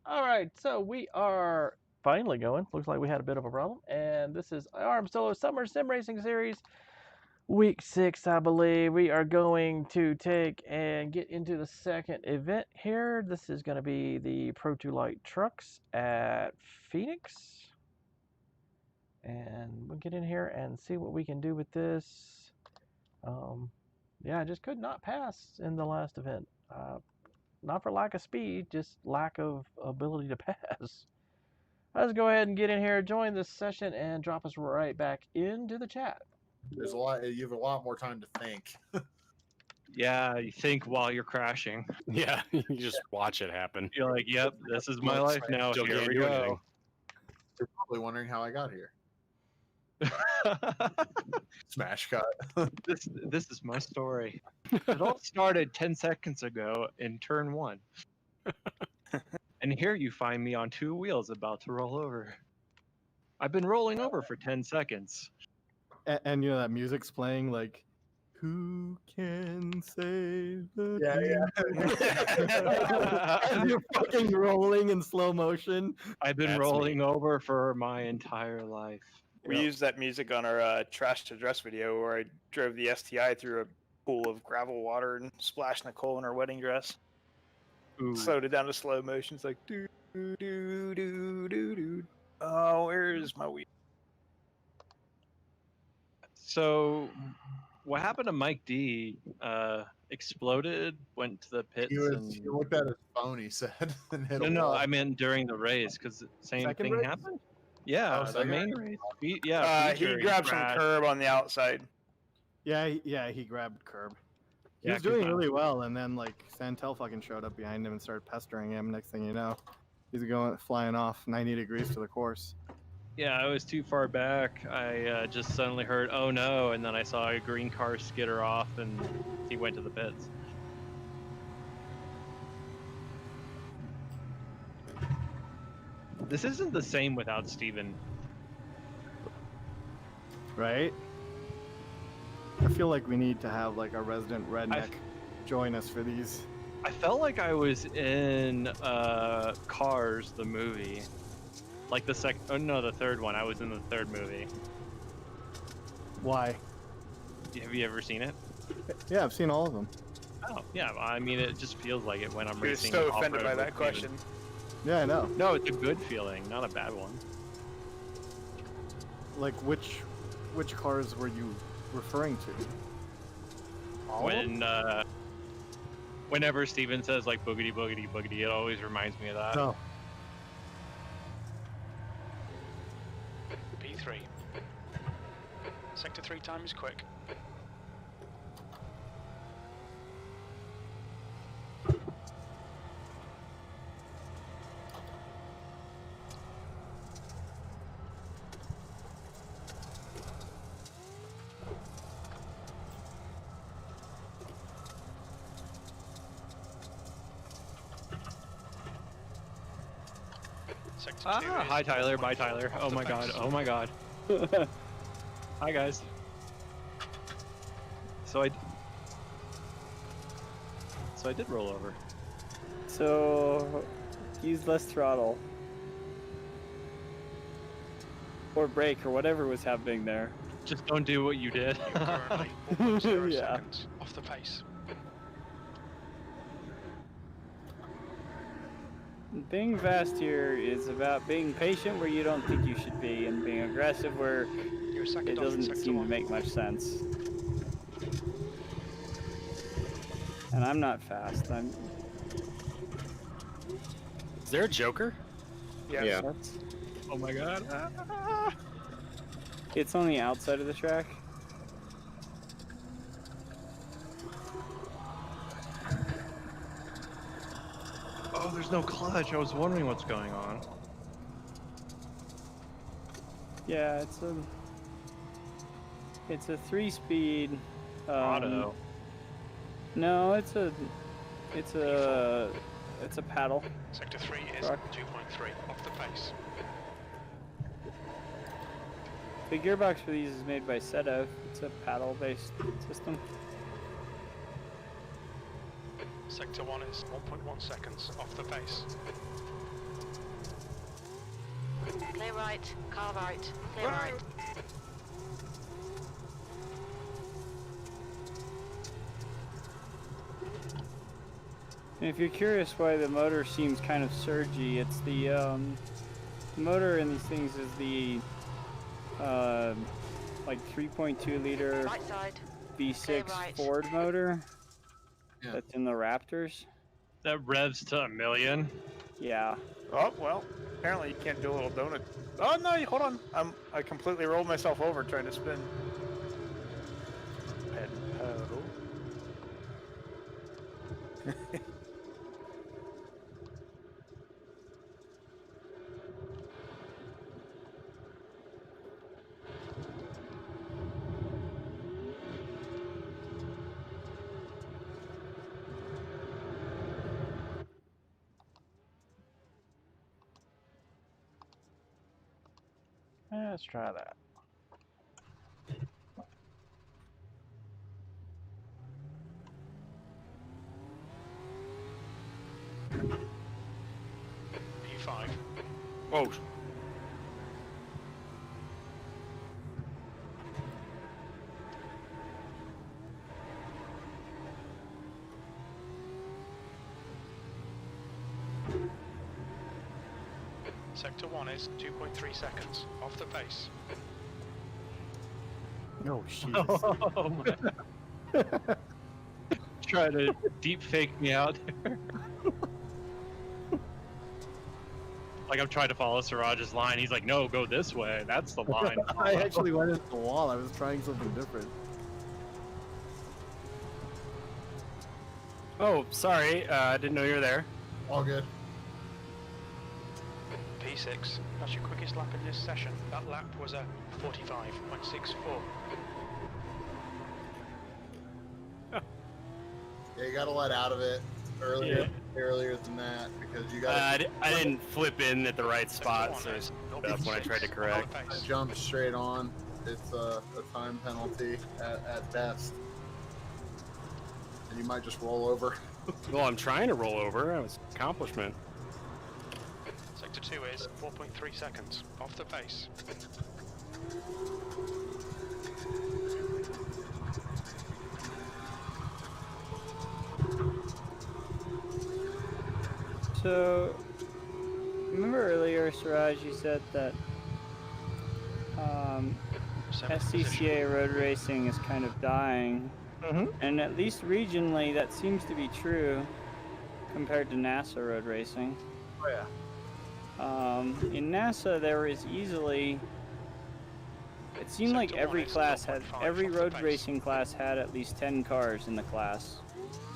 Alright, so we are finally going. Looks like we had a bit of a problem. And this is RMSOLO Summer Sim Racing Series, Week 6, I believe. We are going to take and get into the second event here. This is going to be the Pro 2 Light Trucks at Phoenix. And we'll get in here and see what we can do with this. Yeah, I just could not pass in the last event. Not for lack of speed, just lack of ability to pass. Let's go ahead and get in here, join this session, and drop us right back into the chat. There's a lot. You have a lot more time to think. Yeah, you think while you're crashing. Yeah, you just watch it happen. You're like, "Yep, this is my life now. Still Here can't we do go." anything. You're probably wondering how I got here. Smash cut. This is my story. It all started 10 seconds ago in turn 1. And here you find me on 2 wheels about to roll over. I've been rolling over for 10 seconds. And you know that music's playing like, who can save the Yeah. And you're fucking rolling in slow motion. I've been That's rolling over for my entire life. We used that music on our trash to dress video where I drove the STI through a pool of gravel water and splashed Nicole in her wedding dress. Ooh. Slowed it down to slow motion. It's like doo doo doo doo doo doo. Oh, where's my wheel? So, what happened to Mike D? Exploded, went to the pits. He looked at his phone. He said, and hit a No, wall. I meant during the race because the same Second thing race? happened. Yeah, Oh, the second main race? race. He Feature, grabbed some crashed. curb on the outside. Yeah, he grabbed curb. He Yeah, was doing good really well, and then like Santel fucking showed up behind him and started pestering him. Next thing you know, he's going flying off 90 degrees to the course. Yeah, I was too far back. I just suddenly heard, "Oh no!" and then I saw a green car skitter off, and he went to the pits. This isn't the same without Steven. Right? I feel like we need to have like a resident redneck join us for these. I felt like I was in Cars, the movie. Like the the third one. I was in the third movie. Why? Have you ever seen it? Yeah, I've seen all of them. Oh, yeah. I mean, it just feels like it when I'm He was racing. so off-road offended by with that question. Yeah, I know. No, it's a good feeling, not a bad one. Like which cars were you referring to? All of them? When whenever Steven says like boogity boogity boogity, it always reminds me of that. No. P3. Sector 3 time is quick. Sector 2 is Hi Tyler, bye 1.4 Tyler. off Oh the my god, pace. oh my god. Hi guys. So I did roll over. So, use less throttle. Or brake, or whatever was happening there. Just don't do what you did. You're currently 1.0 Yeah. seconds off the pace. Being fast here is about being patient where you don't think you should be, and being aggressive where You're a second it off in doesn't sector seem to 1. make much sense. And I'm not fast. Is there a Joker? Yeah. That's, Oh my god. it's on the outside of the track. Oh, there's no clutch. I was wondering what's going on. Yeah, it's a 3-speed. Auto. No, it's a paddle. Sector 3 is Truck. 2.3 off the pace. The gearbox for these is made by Seto. It's a paddle-based system. Sector 1 is 1.1 seconds off the pace. Clear right. Car right. Clear right. And if you're curious why the motor seems kind of surgy, it's the motor in these things is the like 3.2 liter Right side. V6 right. Ford motor Yeah. that's in the Raptors. That revs to 1,000,000. Yeah. Oh well. Apparently you can't do a little donut. Oh no! Hold on. I completely rolled myself over trying to spin. Pedal. Let's try that. P5. Oh, Sector 1 is 2.3 seconds. Off the pace. Oh, shit. Oh my. Try to deep fake me out there. Like I'm trying to follow Siraj's line. He's like, no, go this way. That's the line. I actually went into the wall. I was trying something different. oh, sorry. I didn't know you were there. All good. P6. That's your quickest lap in this session. That lap was a 45.64. Yeah, you got to let out of it earlier than that because you got to I didn't flip in at the right spot, so that's when I tried to correct. jump straight on. It's a time penalty at best. And you might just roll over. Well, I'm trying to roll over. It was an accomplishment. Sector 2 is 4.3 seconds. Off the pace. So, remember earlier, Siraj, you said that Seventh position. SCCA road racing is kind of dying. And at least regionally, that seems to be true compared to NASA road racing. Oh, yeah. In NASA, there is easily... It seemed like Sector 1 every is class had... 0.5 Every off the road pace. racing class had at least 10 cars in the class.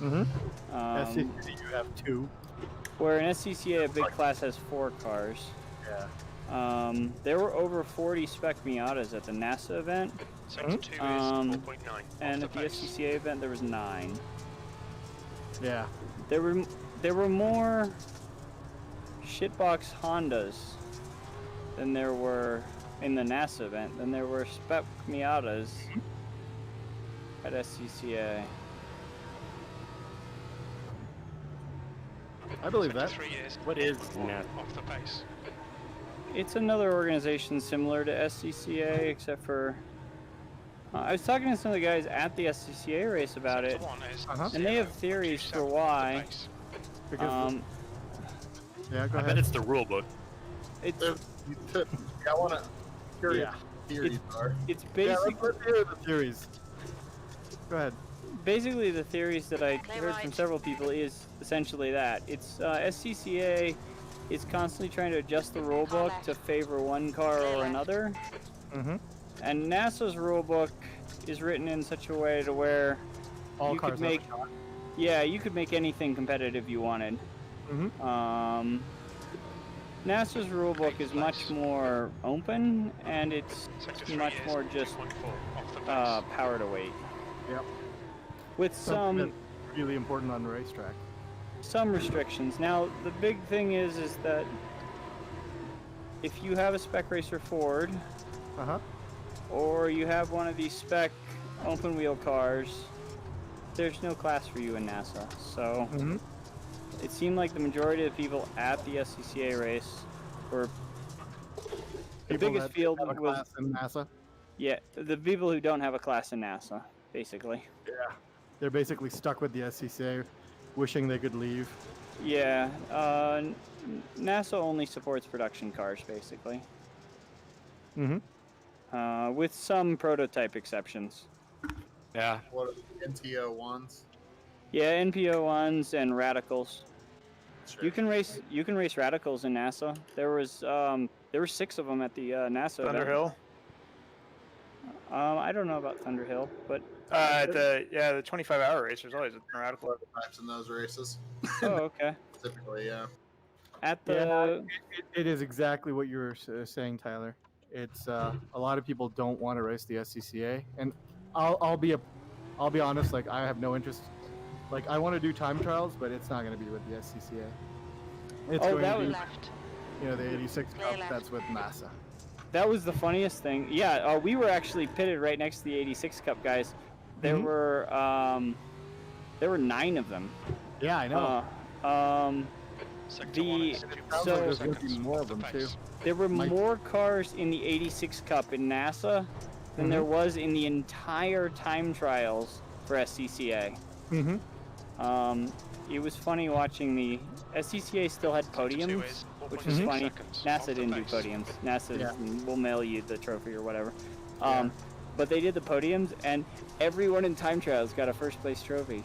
SCCA, you have 2. Where in SCCA, a big class has 4 cars. Yeah. There were over 40 spec Miatas at the NASA event, Sector 2 is Um, 4.9. and Off at the the pace. SCCA event there was 9. Yeah. There were more shitbox Hondas than there were in the NASA event than there were spec Miatas at SCCA. I believe that. Sector 3 is What is 4.4 net? off the pace. It's another organization similar to SCCA, except for I was talking to some of the guys at the SCCA race about it, Sector 1 is and they have theories for 0.27 off the why. pace. Because yeah, go I bet ahead. it's the rule book. It's I want to hear Yeah. theories are. it's Yeah, basic. let's hear the theories. Go ahead. Basically, the theories that I Clear heard from right. several people is essentially that it's SCCA is constantly trying to adjust the rule Car book left. to favor one car Clear or left. another, Mm-hmm. and NASA's rule book is written in such a way to where All you cars could make have a shot. you could make anything competitive you wanted. Mhm. NASA's rule book is much more open, and it's Sector 3 much is more just 2.4 off the pace. power to weight. Yep. With Something some that's really important on the racetrack. some restrictions. Now, the big thing is that if you have a spec racer Ford, Uh-huh. or you have one of these spec open wheel cars, there's no class for you in NASA. So Mm-hmm. it seemed like the majority of the people at the SCCA race were People biggest that field have a was class in NASA. yeah, the people who don't have a class in NASA, basically. Yeah. They're basically stuck with the SCCA, wishing they could leave. Yeah, NASA only supports production cars, basically, Mm-hmm. with some prototype exceptions. Yeah. What are the NTO ones? Yeah, NPO ones and radicals. Sure. You can race radicals in NASA. There were 6 of them at the NASA event. Thunderhill. I don't know about Thunderhill, but The 25-hour race. There's always a radical. Prototypes in those races. oh, okay. Typically, yeah. At Yeah, the it is exactly what you were saying, Tyler. It's a lot of people don't want to race the SCCA, and I'll be honest. Like, I have no interest. Like, I want to do time trials, but it's not going to be with the SCCA. It's Oh, going that to be, was- Left. you know, the 86 Clear Cup. left. That's with NASA. that was the funniest thing. Yeah, we were actually pitted right next to the 86 Cup guys. There Mhm. were 9 of them. Yeah, I know. Sector 1 the- is 2 Sounds so- like there's seconds going to be more of off the them too. pace. There were Mike- more cars in the 86 Cup in NASA than there was in the entire time trials for SCCA. Mm-hmm. It was funny watching the SCCA still had Sector 2 podiums, is which was 4.6 funny. seconds off NASA the didn't do pace. podiums. NASA Yeah. will mail you the trophy or whatever. Yeah. But they did the podiums, and everyone in time trials got a first place trophy.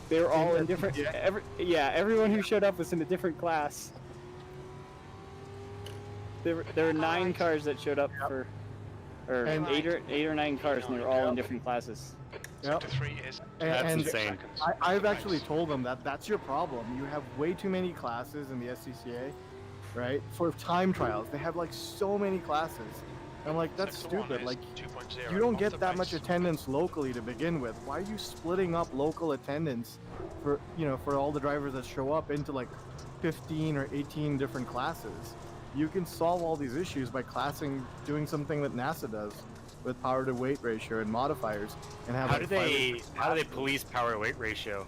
They were all in different. Yeah. Everyone who showed up was in a different class. There were 9 cars that showed up or And- 8 or 9 cars, and they were all in different classes. Yep. Sector 3 is That's And insane. seconds off I've the actually pace. told them that that's your problem. You have way too many classes in the SCCA, right? For time trials, they have like so many classes. And I'm like, that's Sector 1 stupid. is Like, 2.0 you don't off get the that much pace. attendance locally to begin with. Why are you splitting up local attendance for, for all the drivers that show up into like 15 or 18 different classes? You can solve all these issues by doing something that NASA does with power to weight ratio and modifiers, and have How like do five or they six how do they classes. police power to weight ratio?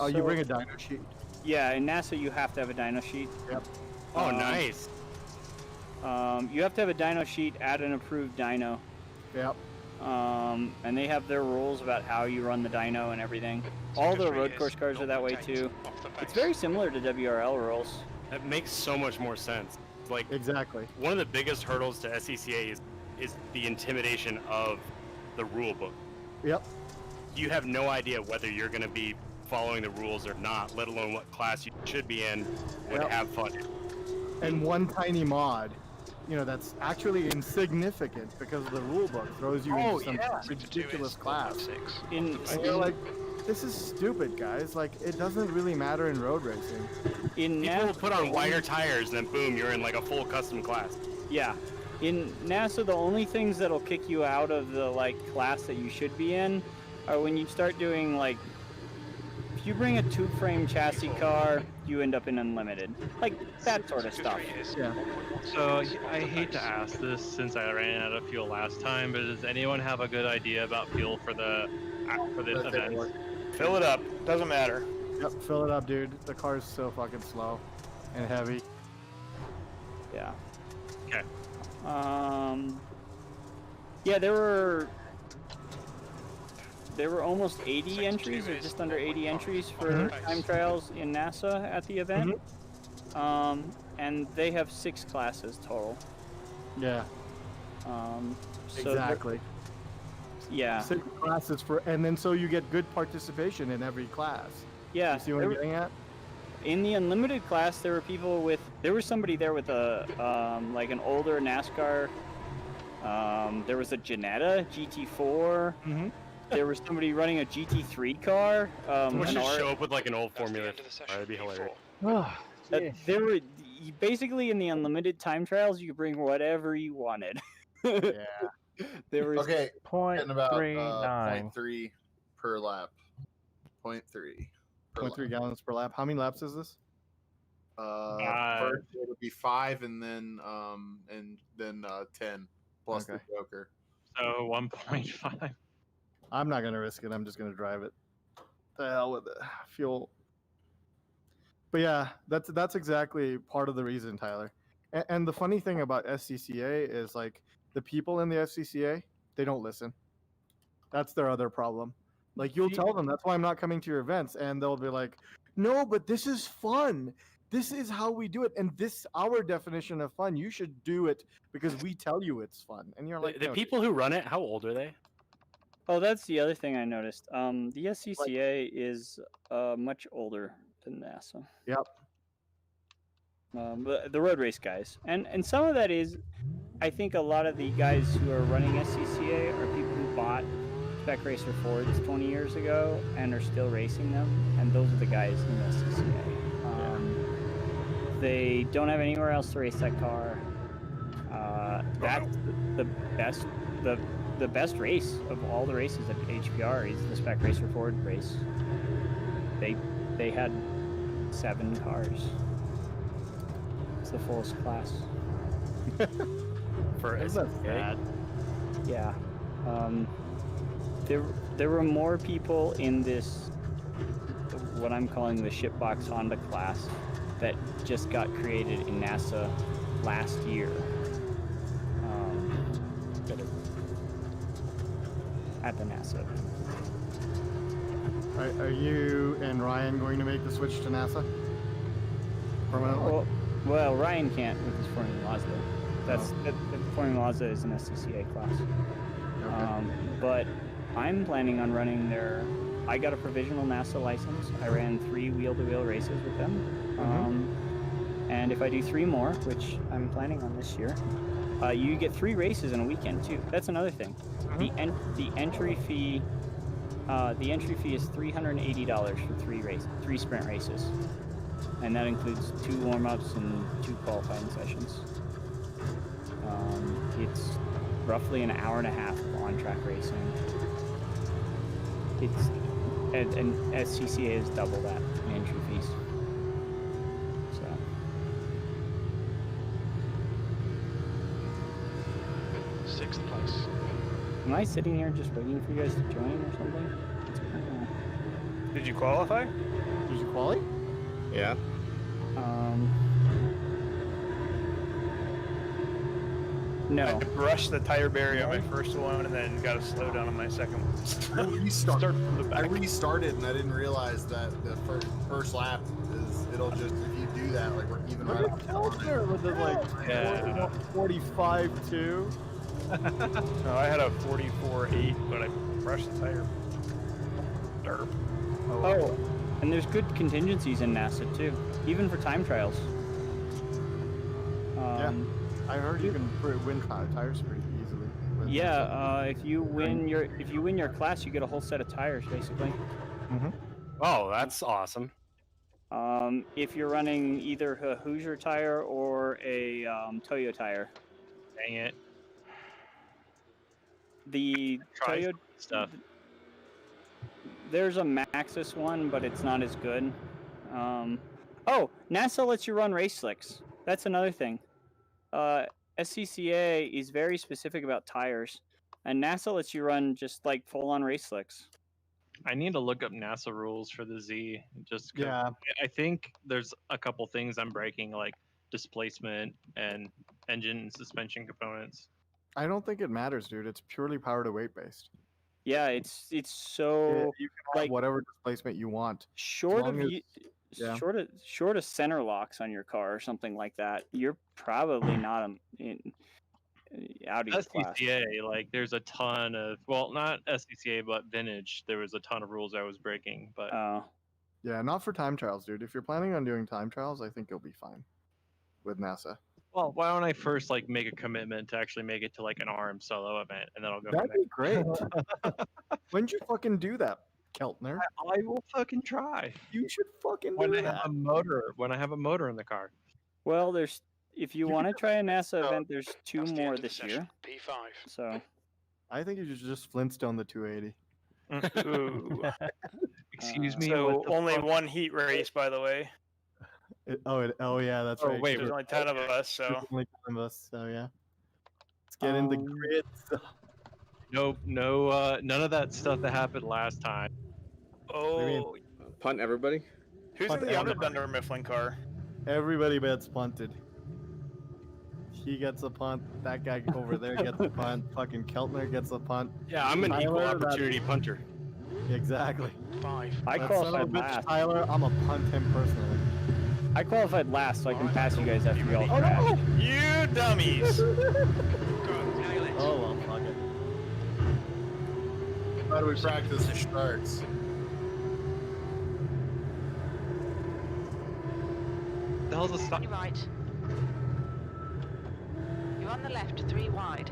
Oh, you So- bring a dyno sheet. Yeah, in NASA you have to have a dyno sheet. Oh, Um, nice. You have to have a dyno sheet at an approved dyno. Yep. And they have their rules about how you run the dyno and everything. All Sector the 3 road is course cars are that way 0.8 too. off the It's pace. very similar to WRL rules. That makes so much more sense. Like, Exactly. one of the biggest hurdles to SCCA is the intimidation of the rule book. Yep. You have no idea whether you're going to be following the rules or not, let alone what class you should be in, would Yep. have fun. And one tiny mod, that's actually insignificant because of the rule book throws you into some Sector 2 ridiculous is class. 4.6 In off the And pace. you're like, this is stupid, guys. Like, it doesn't really matter in road racing. in People will NASA, put on wider tires, and then boom, you're in like a full custom class. yeah, in NASA the only things that'll kick you out of the class that you should be in are when you start doing if you bring a tube frame chassis car, you end up in unlimited, that sort of Sector stuff. 3 is Yeah. 1.16 So seconds I off the hate to pace. ask this since I ran out of fuel last time, but does anyone have a good idea about fuel for the That didn't work. event? Fill it up. Doesn't matter. Yep, fill it up, dude. The car's so fucking slow and heavy. Yeah. Okay. Yeah, there were almost 80 entries, or just under 80 entries for Mhm. time trials in NASA at the event. Mm-hmm. And they have 6 classes total. Yeah, So there- exactly. yeah. 6 classes and then so you get good participation in every class. Yeah. You see what there I'm were- getting at? In the unlimited class, there was somebody there with a an older NASCAR. There was a Janetta GT4. Mm-hmm. There was somebody running a GT3 car. Someone an should R- show up with like an old That's the Formula. end of the session. That'd be hilarious. P4. There were basically in the unlimited time trials, you could bring whatever you wanted. Yeah. There was Okay, Point getting about 0.39. 0.3 per lap. 0.3 per 0.3 lap. gallons per lap. How many laps is this? First it would be 5 and then 10 plus the Okay. Joker. So 1.5. I'm not gonna risk it. I'm just gonna drive it. The hell with it. Fuel. But yeah, that's exactly part of the reason, Tyler. And the funny thing about SCCA is like the people in the SCCA, they don't listen. That's their other problem. Like you'll tell them that's why I'm not coming to your events, and they'll be like, "No, but this is fun. This is how we do it, and this our definition of fun. You should do it because we tell you it's fun." And you're like, The "No, people who run it, how old are they? Oh, that's the other thing I noticed. The SCCA is much older than NASA. Yep. But the road race guys, and some of that is, I think a lot of the guys who are running SCCA are people who bought Spec Racer Fords 20 years ago and are still racing them, and those are the guys in SCCA. They don't have anywhere else to race that car. That's the best. The best race of all the races at HPR is the Spec Racer Ford race. They had 7 cars. It's the fullest class. For SCCA? Yeah. There were more people in this, what I'm calling the shipbox Honda class, that just got created in NASA last year. At the NASA. Are you and Ryan going to make the switch to NASA? Permanently? Well, Ryan can't with his Formula Mazda. The Formula Mazda is an SCCA class. Okay. But I'm planning on running their. I got a provisional NASA license. I ran 3 wheel-to-wheel races with them. And if I do 3 more, which I'm planning on this year, you get 3 races in a weekend too. That's another thing. The entry fee. The entry fee is $380 for 3 sprint races, and that includes 2 warm-ups and 2 qualifying sessions. It's roughly an hour and a half of on-track racing. And SCCA is double that in entry fees. So. 6th place. Am I sitting here just waiting for you guys to join or something? Did you qualify? Did you quali? Yeah. No. I brushed the tire barrier on my first one and then got a slowdown on my second one. Start from the back. I restarted and I didn't realize that the first lap is it'll just if you do that like we're even right off There with the like 45-2. No, I had a 44.8, but I brushed the tire. Derp. Oh, and there's good contingencies in NASA too, even for time trials. Yeah, I heard you can win tires pretty easily. Yeah, if you win your class, you get a whole set of tires basically. Oh, that's awesome. If you're running either a Hoosier tire or a Toyo tire. Dang it. The Toyo stuff. There's a Maxxis one, but it's not as good. Oh, NASA lets you run race slicks. That's another thing. SCCA is very specific about tires, and NASA lets you run just like full-on race slicks. I need to look up NASA rules for the Z. Just 'cause Yeah. I think there's a couple things I'm breaking, like displacement and engine and suspension components. I don't think it matters, dude. It's purely power to weight based. Yeah, it's so You can have like whatever displacement you want. short of long as- you, yeah. short of center locks on your car or something like that. You're probably not out of your class. SCCA, like there's a ton of not SCCA but vintage. There was a ton of rules I was breaking, but Yeah, not for time trials, dude. If you're planning on doing time trials, I think you'll be fine with NASA. well, why don't I first like make a commitment to actually make it to like an RM solo event, and then I'll go. That'd from be great. When'd you fucking do that, Keltner? there. I will fucking try. You should fucking When do I have that. a motor, when I have a motor in the car. Well, if you want to try a NASA event, there's 2 That's the more end of the this session. year. P5. So I think you should just Flintstone the 280. Ooh. Excuse me. So what the only fuck? one heat race, by the way. Oh yeah, that's Oh, right. wait, There's only 10 of us, so. There's only 10 of us, so yeah. Let's get into grid stuff. No, none of that stuff that happened last time. Oh, Punt everybody. who's Punt in the everybody. Dunder Mifflin car? Everybody bets punted. he gets a punt. That guy over there gets a punt. Fucking Keltner gets a punt. Yeah, I'm an equal Tyler, that- opportunity punter. Exactly. 5. I That son of a qualified bitch, last. Tyler, I'm a punt him personally. I qualified last, so I can pass you guys after you all Oh crash. no! You dummies! Go, nail it. Oh well, fuck it. How do we practice the starts? The hell's a On stop? your right. You're on the left, 3 wide.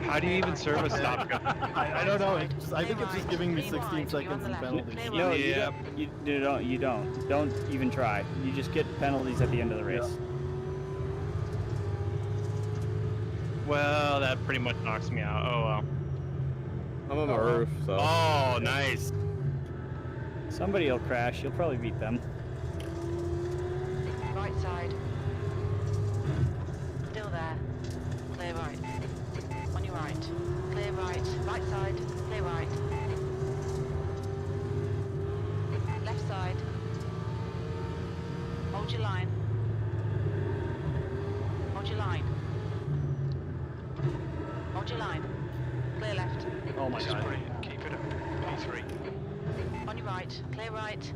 How do you even serve a stop gun? I don't know. It just, I think it's just giving me 16 seconds in penalties. No, Yeah. you don't. Don't even try. You just get penalties at the end of the race. Well, that pretty much knocks me out. Oh well. I'm on the roof, so. Oh, nice. Somebody will crash. You'll probably beat them. Right side. Still there. Clear right. On your right. Clear right. Right side. Clear right. Left side. Hold your line. Hold your line. Hold your line. Clear left. Oh my This is god. brilliant. Keep it up. P3. On your right. Clear right.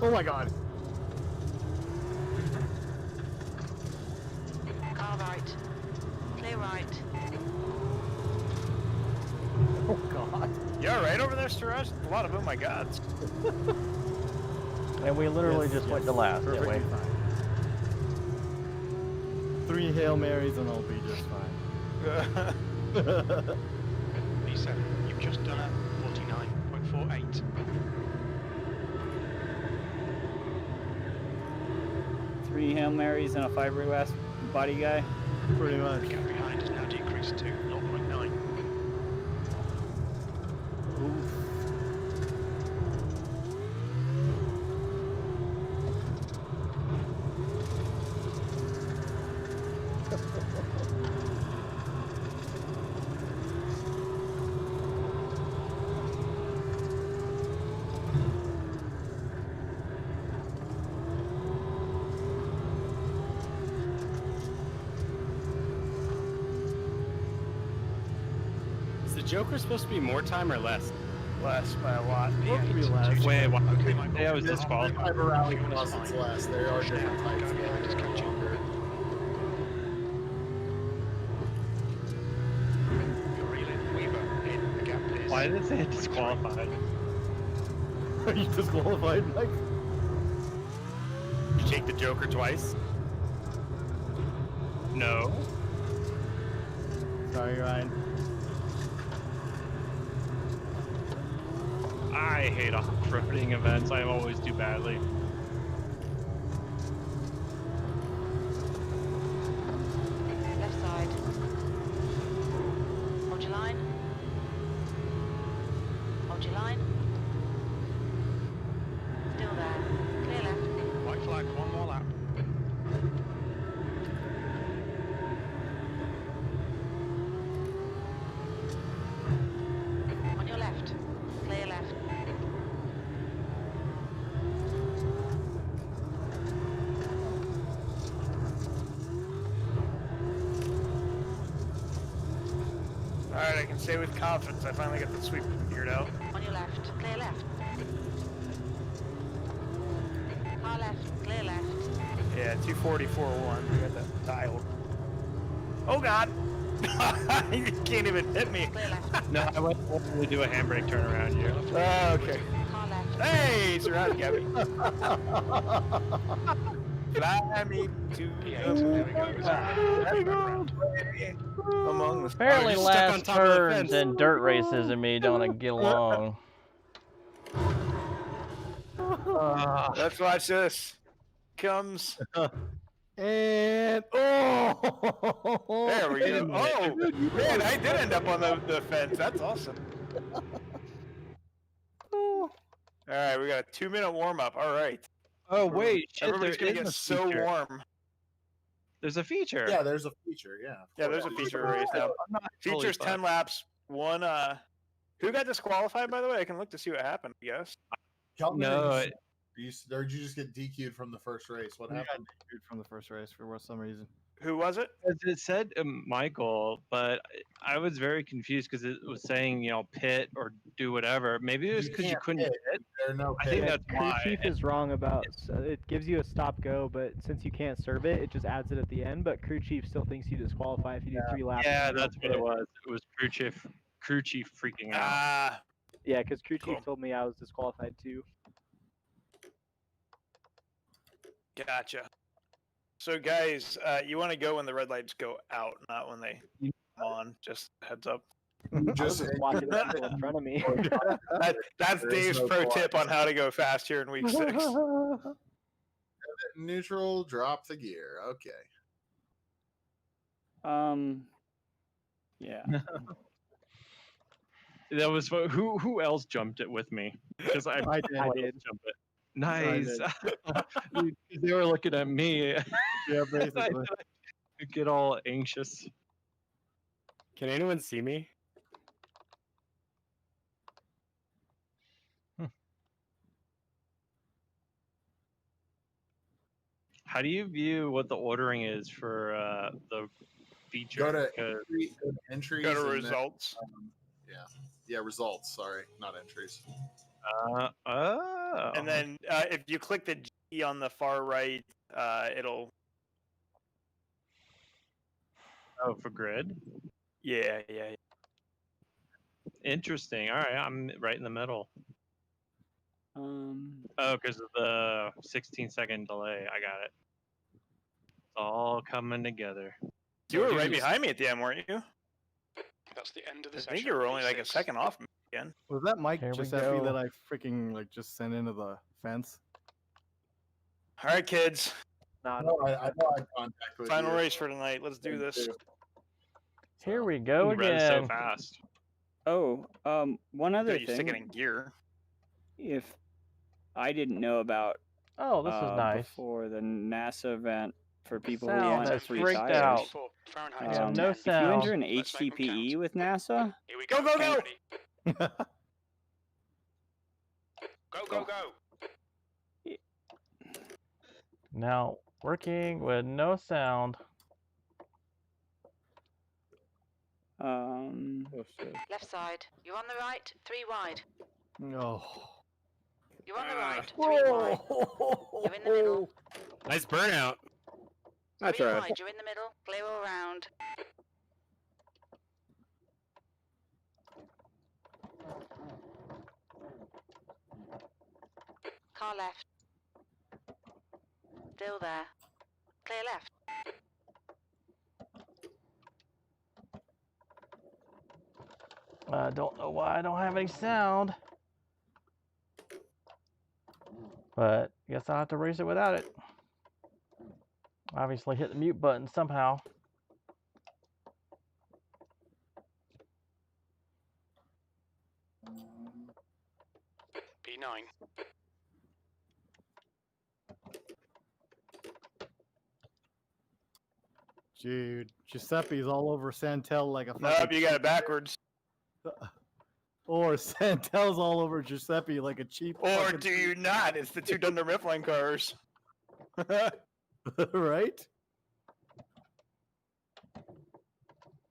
Oh my god. Car right. Clear right. Oh god. You alright over there, Siraj? A lot of oh my gods. And we literally Yes, just went yes. to last, didn't we? Perfectly fine. 3 Hail Marys and I'll be just fine. P7. You've just done a 49.48. Three Hail Marys and a fiberglass body guy. Pretty much. The gap behind has now decreased to 0.9. Is the Joker supposed to be more time or less? Less by a lot. Supposed to be last. Wait, what? Okay, Michael. Yeah, I was This disqualified. type of Rallycross, it's less. There are different types. Go behind is catching. You're reeling. Weaver in. The gap is. Why did it say disqualified? Are you disqualified, Mike? You take the Joker twice? No. Sorry, Ryan. I hate off-roading events. I always do badly. Left side. Hold your line. Hold your line. Still there. Clear left. White flag. One more lap. On your left. Clear left. Alright, I can say with confidence I finally got the sweep figured out. On your left. Clear left. Car left. Clear left. Yeah, 244.1. We got that dialed. Oh god! You can't even hit me. Clear left. No, I went to do a handbrake turnaround here. Oh, okay. Car left. Hey, Siraj got me. Fly me to P8. There we go. There we go. Among the Apparently, you're stuck on last top of the turns fence. and dirt races and me don't get along. Let's watch this. Comes. And oh, There we go. Oh, man, I did end up on the fence. That's awesome. All right, we got a 2-minute warm up. All right. Oh wait, shit, Everybody's there gonna is get a so feature. warm. There's a feature. Yeah, there's a feature. Yeah. Yeah, there's a feature race now. I'm not totally Features 10 fucked. laps. One. Who got disqualified, by the way? I can look to see what happened. I guess. Kelvin, No, or did you just get DQ'd from the first race? What We got happened? DQ'd from the first race for some reason. Who was it? it said Michael, but I was very confused because it was saying, you know, pit or do whatever. Maybe it was because you can't couldn't pit. pit. There are no I think pit. that's Crew why. chief is wrong about it gives you a stop go, but since you can't serve it, it just adds it at the end. But crew chief still thinks you disqualify if you do 3 laps. Yeah, and you that's don't what it pit. was. It was crew chief freaking out. Ah, Yeah, because crew Cool. chief told me I was disqualified too. gotcha. So, guys, you want to go when the red lights go out, not when they come on. Just heads up. I was Just just watching the people in front of me. That's There is Dave's no pro pause. tip on how to go fast here in week 6. Neutral, drop the gear. Okay. Yeah. That was who else jumped it with me? Because I did. jump it. Nice. They were looking at me. Yeah, basically. I get all anxious. Can anyone see me? How do you view what the ordering is for the feature? Go to 'Cause- entries. Go to and then, results. yeah, results. Sorry, not entries. oh. And then if you click the G on the far right, it'll. Oh, for grid. Yeah. Interesting. All right, I'm right in the middle. Um. Oh, because of the 16-second delay. I got it. It's all coming together. You were right behind me at the end, weren't you? That's the end of the I session. think you were only like a Week 6. second off me again. Was that Mike Here we Giuseppe go. that I freaking like just sent into the fence? All right, kids. I know I had contact with Final you. race for tonight. Let's do this. Here we go You ran so again. fast. Oh, one other You stick it in thing. gear. If I didn't know about Oh, this is nice. before the NASA event for people who Sound want has free freaked tires. out. For Fahrenheit I have no 10. If you sound. enter an Let's make them HTPE count. with NASA, Here we Go, go. go, go! Ready? Go. Now working with no sound. Oh shit. Left side. You're on the right, 3 wide. No. You're on the right, 3 wide. You're in the middle. Nice burnout. That's 3 alright. wide, you're in the middle. Clear all round. Car left. Still there. Clear left. I don't know why I don't have any sound. But guess I'll have to race it without it. Obviously hit the mute button somehow. P9. Dude, Giuseppe's all over Santel like a Nope, you got it backwards. Or Santel's all over Giuseppe like a cheap. Or fucking- do you not? It's the 2 Dunder Mifflin cars. Right?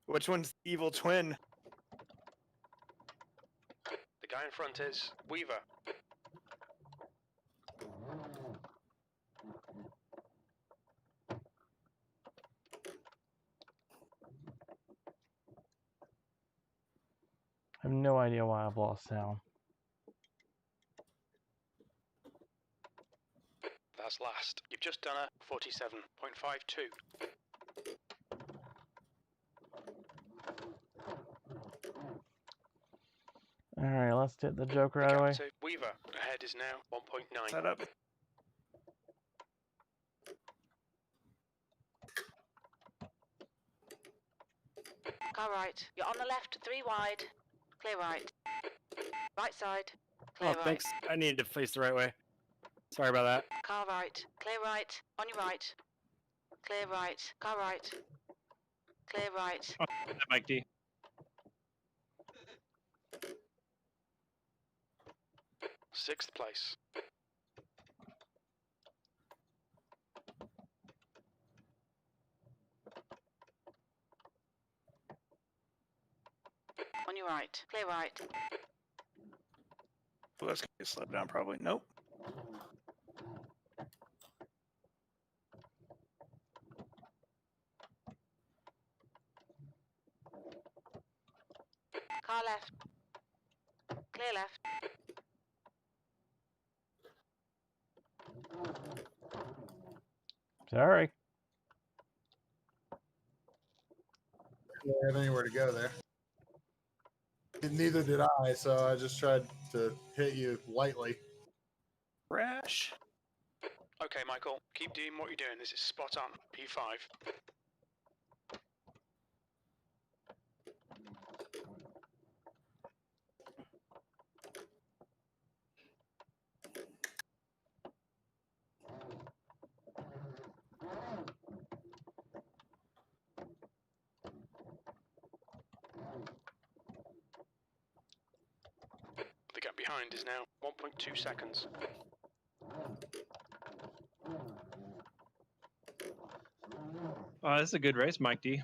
Which one's the evil twin? The guy in front is Weaver. I have no idea why I've lost sound. That's last. You've just done a 47.52. Alright, let's hit the joke right away. So Weaver ahead is now 1.9. Set up. Car right. You're on the left, 3 wide. Clear right. Right side. Clear Oh, right. thanks. I needed to face the right way. Sorry about that. Car right. Clear right. On your right. Clear right. Car right. Clear right. Oh, Mike D. Sixth place. On your right. Clear right. Well, that's gonna get slowed down probably. Nope. Car left. Clear left. Sorry. Didn't have anywhere to go there. Neither did I, so I just tried to hit you lightly. Crash. Okay, Michael, keep doing what you're doing. This is spot on. P5. The gap behind is now 1.2 seconds. This is a good race, Mike D.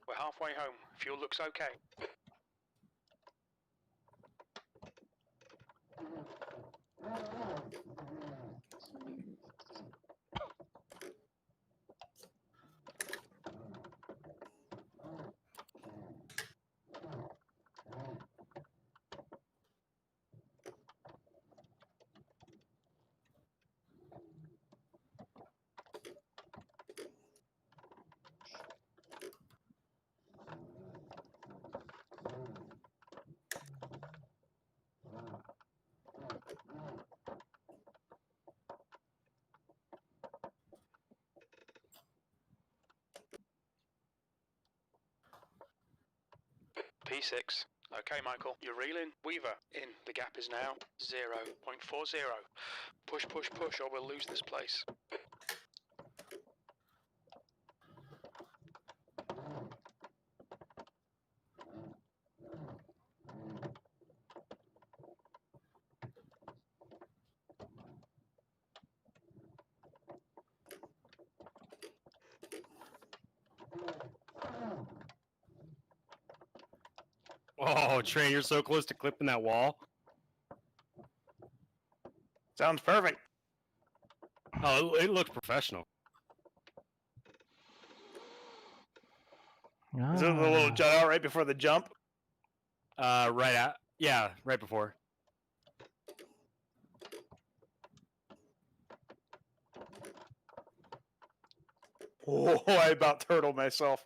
We're halfway home. Fuel looks okay. P6. Okay, Michael, you're reeling. Weaver in. The gap is now 0.40. Push, push, push, or we'll lose this place. Oh, Train, you're so close to clipping that wall. Sounds perfect. Oh, it looks professional. Is it the little jut out right before the jump? Right before. Oh, I about turtled myself.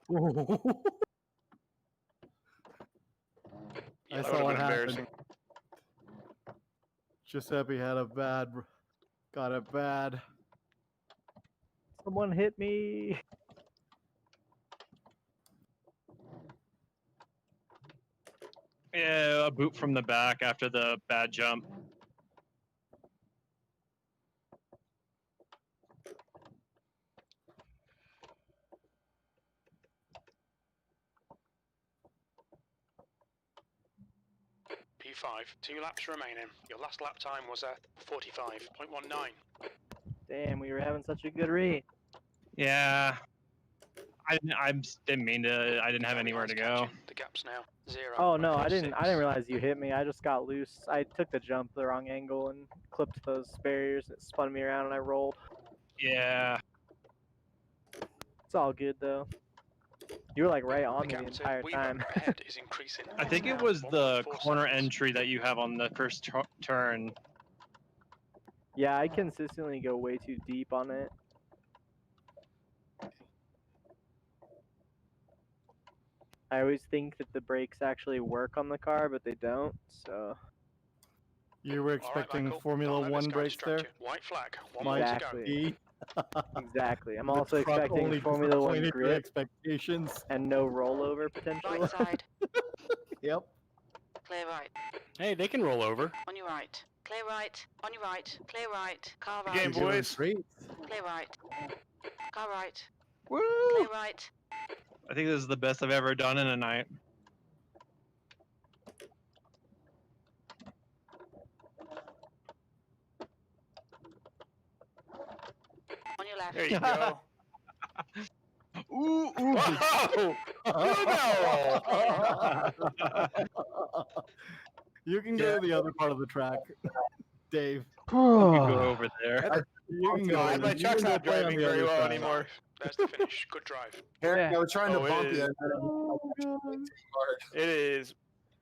I that saw would've what been happened. embarrassing. Giuseppe had got it bad. Someone hit me. Yeah, a boot from the back after the bad jump. P5. 2 laps remaining. Your last lap time was a 45.19. Damn, we were having such a good race. Yeah. I didn't mean to. I didn't have anywhere to go. The gap's now 0. Oh no, I didn't realize you hit me. I just got loose. I took the jump the wrong angle and clipped those barriers. It spun me around and I rolled. Yeah. It's all good though. You were like right on me the entire time. Ahead is increasing. I think it was the corner entry that you have on the first turn. Yeah, I consistently go way too deep on it. I always think that the brakes actually work on the car, but they don't, so... You were expecting Formula One breaks there? White flag. One more to go. Exactly. Exactly. I'm The also truck expecting only Formula One disappointed your grip expectations. and no rollover potentially. Right side. Yep. Clear right. Hey, they can roll over. On your right. Clear right. On your right. Clear right. Car right. Game, boys. Great. Clear right. Car right. Woo! Clear right. I think this is the best I've ever done in a night. On your left. There you go. Ooh, ooh. Whoa! You can go to the other part of the track, Dave. You go over there. You can No, go. my You truck's can go not play on driving the very other well side. anymore. There's the finish. Good drive. Eric, I was trying to Oh, bump it you. is. And It is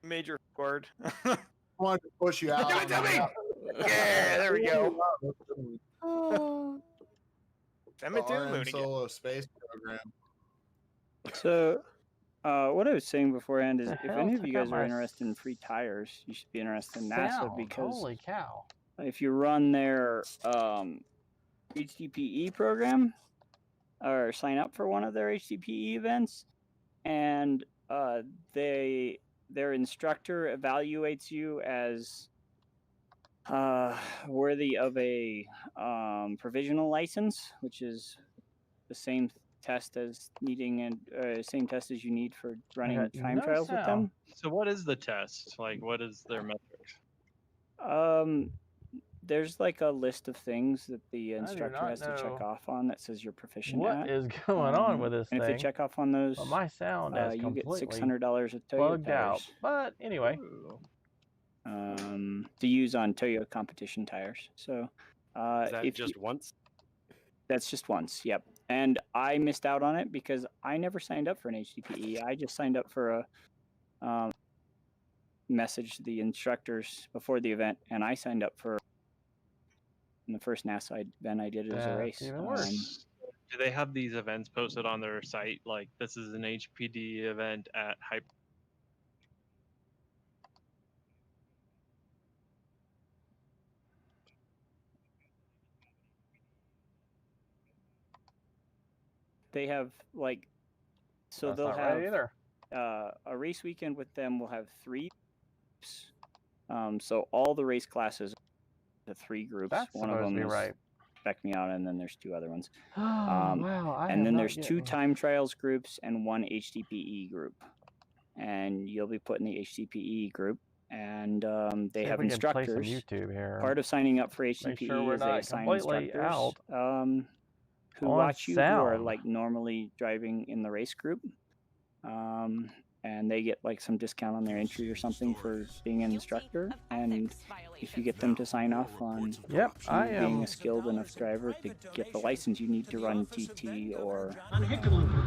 major forward. I wanted to push you out. Give it to me! Yeah, there we go. Send me The to the moon again. RMSOLO space program. So, what I was saying beforehand is, The if hell any of you took out guys are my interested in free tires, you should be interested in NASA Sound. because Holy cow. if you run their HDPE program or sign up for one of their HDPE events, and their instructor evaluates you as worthy of a provisional license, which is the same test as needing and same test as you need for running got time no trials with them. So what is the test? Like, what is their metrics? There's like a list of things that the do instructor not has to check know off on that says you're proficient What at. is going on with this And if thing? they check off on those, Well, my sound is you get completely $600 of Toyo plugged out. tires But anyway, to use on Toyo competition tires. So Is that if just once? that's just once, yep. And I missed out on it because I never signed up for an HDPE. I just signed up for a message the instructors before the event, and I signed up for the first NASA event I did as a that's race. even worse. Do they have these events posted on their site? Like, this is an HPD event at Hype. They have like, so That's they'll not have right either. A race weekend with them will have 3 groups. So all the race classes, the 3 groups. That's One of supposed them to be is right. Spec Me Out, and then there's 2 other ones. Wow, I And am then not there's 2 getting- time trials groups and 1 HDPE group. And you'll be put in the HDPE group, and they See if have we can play some instructors. YouTube here. Part of signing up for Make HDPE sure we're is they not assign completely instructors who on watch you, who are sound. like normally driving in the race group. And they get like some discount on their entry or something for being an instructor. And if you get them to sign off on Yep, I being am. a skilled enough driver to get the license you need to run TT or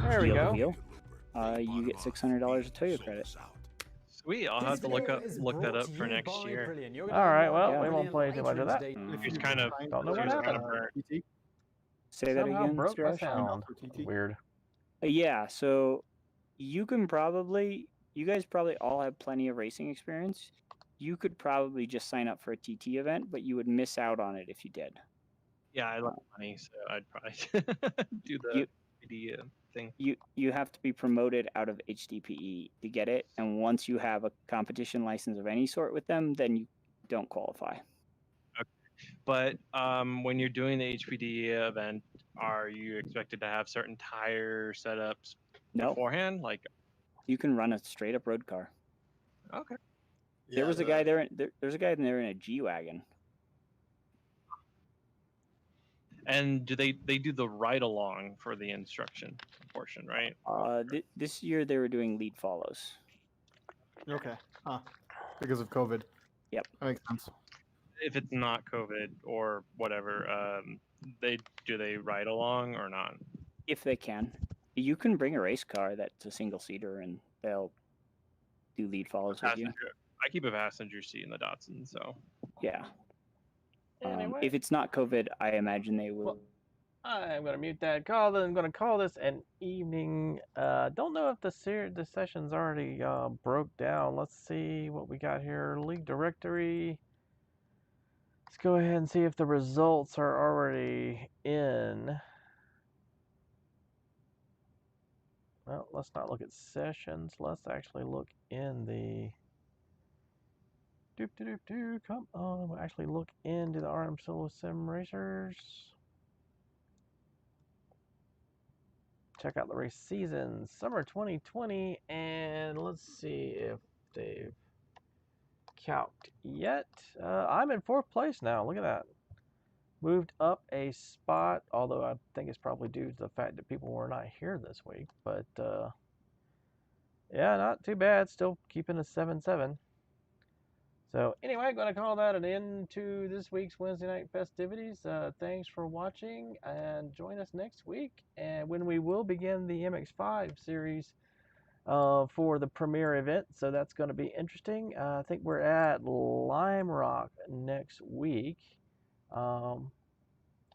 There we wheel to go. wheel, you get $600 of Toyo credit. Sweet, I'll have to look that up for next year. All right, well, Yeah. we won't play too much of that. It's kind of Don't know what it's kind of happened. burnt. Say that Somehow again, broke Mr. my Ash? sound. Weird. Yeah, so you can probably, you guys probably all have plenty of racing experience. You could probably just sign up for a TT event, but you would miss out on it if you did. Yeah, I like money, so I'd probably do the PD thing. You have to be promoted out of HDPE to get it, and once you have a competition license of any sort with them, then you don't qualify. But when you're doing the HPD event, are you expected to have certain tire setups beforehand? Like, you can run a straight up road car. Okay. There was a guy there. There's a guy there in a G-Wagon. and do they do the ride along for the instruction portion, right? This year they were doing lead follows. Okay. Because of COVID. Yep. That makes sense. If it's not COVID or whatever, do they ride along or not? If they can. You can bring a race car that's a single seater and they'll do lead follows with you. I keep a passenger seat in the Datsun, so. Yeah. Anyway. If it's not COVID, I imagine they will. I'm going to mute that call. Then I'm going to call this an evening. Don't know if the session's already broke down. Let's see what we got here. League directory. Let's go ahead and see if the results are already in. Well, let's not look at sessions. Let's actually look in the. Come on, we'll actually look into the RMSOLO Sim Racers. Check out the race season, summer 2020, and let's see if they've calced yet. I'm in 4th place now. Look at that. Moved up a spot, although I think it's probably due to the fact that people were not here this week. But yeah, not too bad. Still keeping a 7-7. So anyway, I'm going to call that an end to this week's Wednesday night festivities. Thanks for watching, and join us next week, and when we will begin the MX5 series for the premiere event. So that's going to be interesting. I think we're at Lime Rock next week. Well,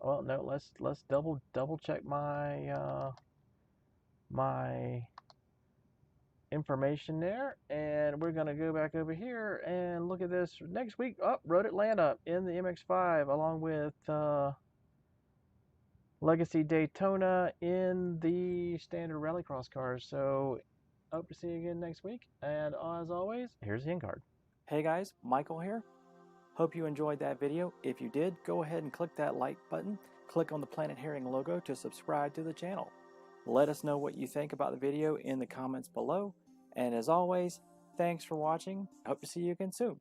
no, let's double check my my information there, and we're gonna go back over here and look at this next week. Road Atlanta in the MX5, along with Legacy Daytona in the standard Rallycross cars. So hope to see you again next week, and as always, here's the end card. Hey guys, Michael here. Hope you enjoyed that video. If you did, go ahead and click that like button. Click on the Planet Herring logo to subscribe to the channel. Let us know what you think about the video in the comments below. And as always, thanks for watching. Hope to see you again soon.